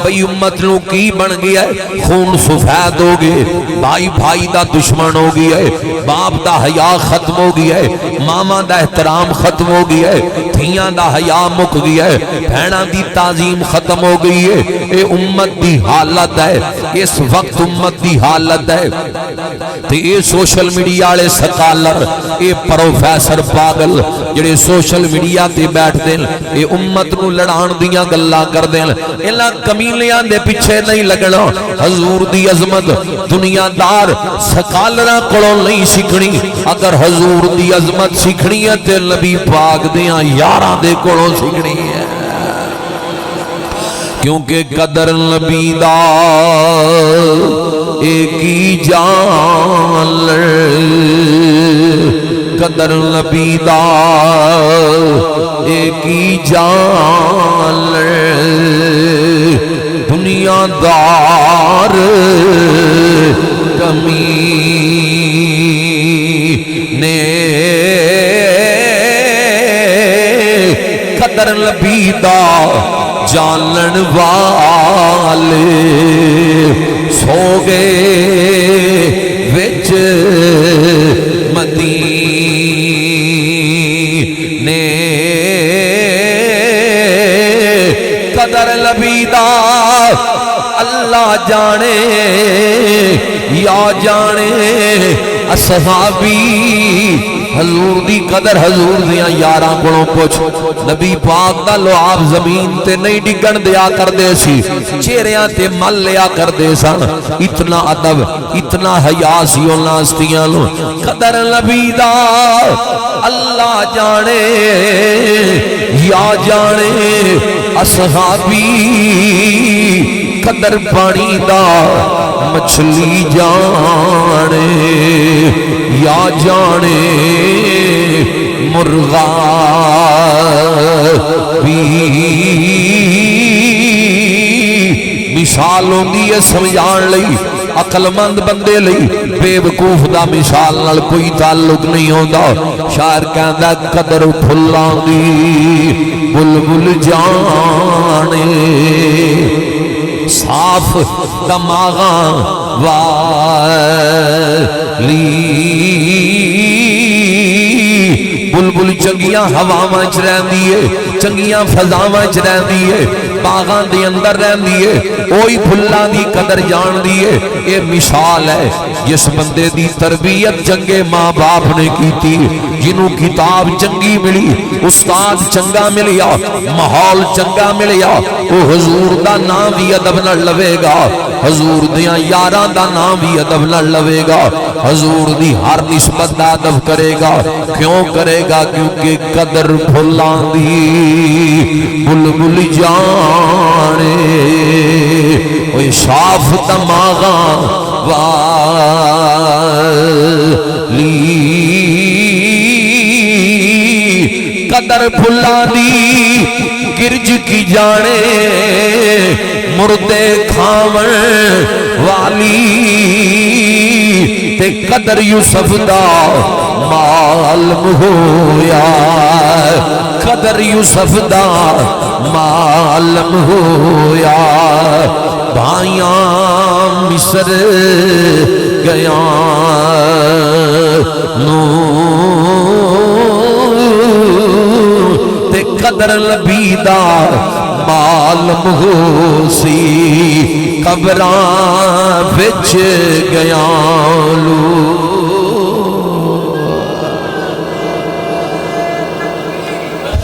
بھئی امت نو کی بن گیا ہے، خون سفید ہو گئے، بھائی بھائی دا دشمن ہو گیا ہے، باپ دا حیا ختم ہو گیا ہے، ماما دا احترام ختم ہو گیا ہے، دھیاں دا حیا مک گیا ہے، بہناں دی تعظیم ختم ہو گئی ہے۔ اے امت دی حالت ہے، اس وقت امت دی حالت ہے۔ تے اے سوشل میڈیا والے سکالر، اے پروفیسر پاگل جڑے سوشل میڈیا تے بیٹھ دین، اے امت نو لڑان دیاں گلاں کر دین، انہاں کمیلیاں دے پیچھے نہیں لگنا۔ حضور دی عظمت دنیا دار سکالراں کولوں نہیں سیکھنی، اگر حضور دی عظمت سیکھنی ہے تے نبی پاک دیاں یاراں دے کولوں سیکھنی ہے، کیونکہ قدر نبی دا ایک ہی جان لے، قدر نبی دا ایک ہی جان لے، دنیا دار کمی نے قدر نبی دا جانن والے سو گئے وچ مدینے، قدر نبی دا اللہ جانے یا جانے اصحابی، حضور دی قدر حضور دیاں یاراں کولوں پوچھ۔ نبی پاک دا لعاب زمین تے نہیں ڈگن دیا کر دے سی، چہریاں تے مل لیا کر دے سن، اتنا ادب اتنا حیا سی انہاں ہستیاں نوں۔ قدر نبی دا اللہ جانے یا جانے اصحابی، قدر پانی دا مچھلی جانے یا جانے مرغا بھی، مثال ہوندی ہے سمجھان لئی، عقل مند بندے لئی، بے وقوف دا مثال نال کوئی تعلق نہیں ہوندا۔ شاعر کہندا قدر پھلاں دی بلبل جانے، صاف دماغاں والی بلبل چنگیاں ہواواں چ رہندی ہے، چنگیاں فضاواں چ رہندی ہے، باغاں دے اندر رہندی ہے، اوہی پھلاں دی قدر جاندی ہے۔ یہ مثال ہے جس بندے دی تربیت چنگے ماں باپ نے کیتی، جنوں کتاب چنگی ملی، استاد چنگا ملیا، ماحول چنگا ملیا، وہ حضور دا نام بھی ادب نال لوے گا، حضور دیاں یاراں دا نام بھی ادب نال لوے گا، حضور دی ہر نسبت دا ادب کرے گا۔ کیوں کرے گا؟ کیونکہ قدر پھلاں دی بلبل جانے، اوہ صاف دماغاں والی قدر پھلاں دی گرج کی جانے، مردے کھاون والی تے قدر یوسف دا معلوم ہویا، قدر یوسف دا معلوم ہویا، بھائیاں مصر گیا نو تے قدر نبی دا معلوم ہو سی، قبراں وچ گیا